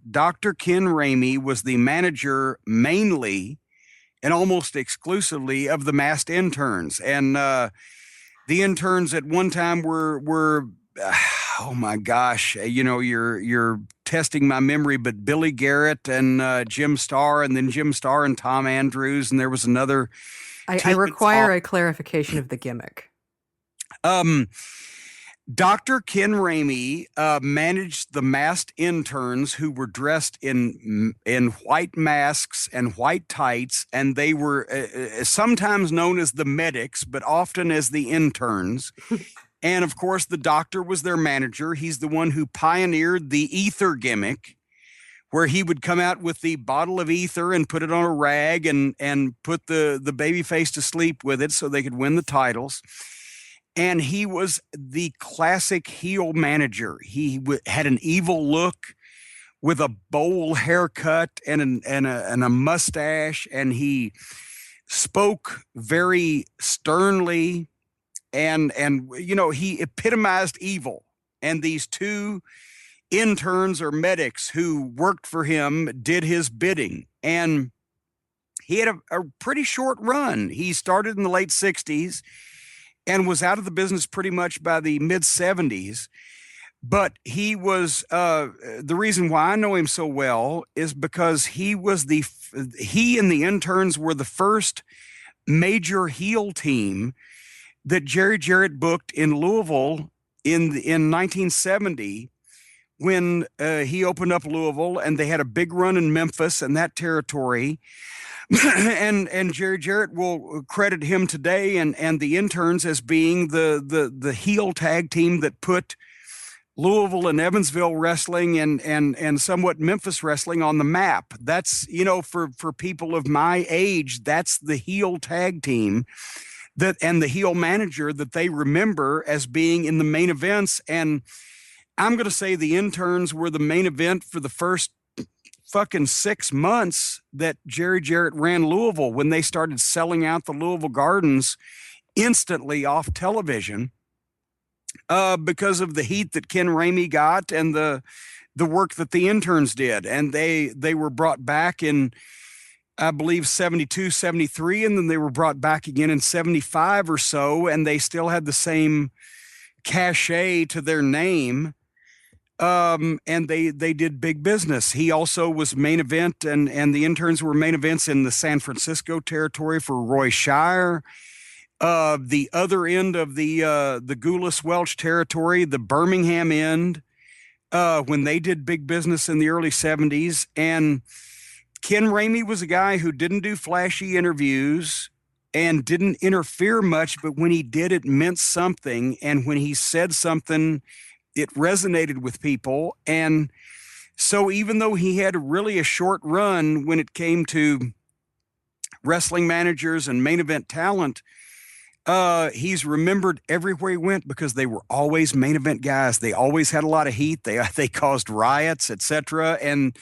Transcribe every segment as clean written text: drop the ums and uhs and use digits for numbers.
Dr. Ken Ramey was the manager mainly and almost exclusively of the masked interns. And the interns at one time were oh my gosh, you're testing my memory, but Billy Garrett and Jim Starr, and then Jim Starr and Tom Andrews, and there was another. I require a clarification of the gimmick. Dr. Ken Ramey managed the masked interns who were dressed in white masks and white tights, and they were sometimes known as the medics, but often as the interns. And of course, the doctor was their manager. He's the one who pioneered the ether gimmick, where he would come out with the bottle of ether and put it on a rag and put the baby face to sleep with it so they could win the titles. And he was the classic heel manager. He had an evil look with a bowl haircut and a mustache, and he spoke very sternly, and he epitomized evil. And these two interns or medics who worked for him did his bidding, and he had a pretty short run. He started in the late 60s and was out of the business pretty much by the mid 70s. But he was the reason why I know him so well is because he and the interns were the first major heel team that Jerry Jarrett booked in Louisville in 1970, when he opened up Louisville, and they had a big run in Memphis and that territory. and Jerry Jarrett will credit him today and the interns as being the heel tag team that put Louisville and Evansville wrestling and somewhat Memphis wrestling on the map. That's, for people of my age, that's the heel tag team and the heel manager that they remember as being in the main events. And I'm going to say the interns were the main event for the first fucking 6 months that Jerry Jarrett ran Louisville, when they started selling out the Louisville Gardens instantly off television because of the heat that Ken Ramey got and the work that the interns did. And they were brought back in, I believe, 72, 73, and then they were brought back again in 75 or so, and they still had the same cachet to their name. And they did big business. He also was main event, and the interns were main events in the San Francisco territory for Roy Shire. The other end of the Gulas Welch territory, the Birmingham end, when they did big business in the early 70s. And Ken Ramey was a guy who didn't do flashy interviews and didn't interfere much, but when he did, it meant something. And when he said something, it resonated with people. And so even though he had really a short run when it came to wrestling managers and main event talent, he's remembered everywhere he went because they were always main event guys. They always had a lot of heat. They caused riots, etc. And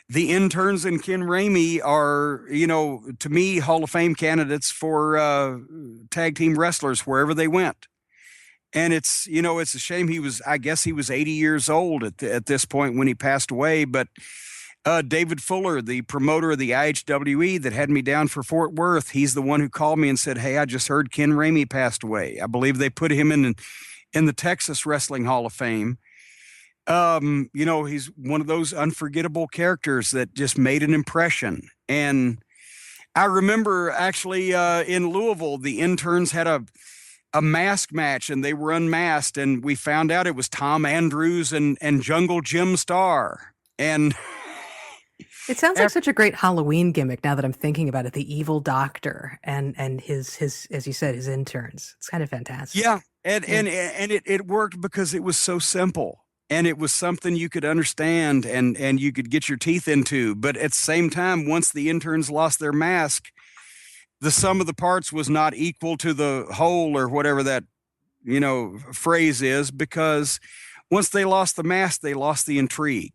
the interns and Ken Ramey are, to me, Hall of Fame candidates for tag team wrestlers wherever they went. And it's a shame I guess he was 80 years old at this point when he passed away. But David Fuller, the promoter of the IHWE that had me down for Fort Worth, he's the one who called me and said, "Hey, I just heard Ken Ramey passed away." I believe they put him in the Texas Wrestling Hall of Fame. He's one of those unforgettable characters that just made an impression. And I remember actually in Louisville, the interns had a mask match, and they were unmasked, and we found out it was Tom Andrews and Jungle Jim Starr. And it sounds like such a great Halloween gimmick now that I'm thinking about it. The evil doctor and his, as you said, his interns. It's kind of fantastic. Yeah. And it worked because it was so simple, and it was something you could understand and you could get your teeth into. But at the same time, once the interns lost their mask, the sum of the parts was not equal to the whole, or whatever that, phrase is, because once they lost the mask, they lost the intrigue.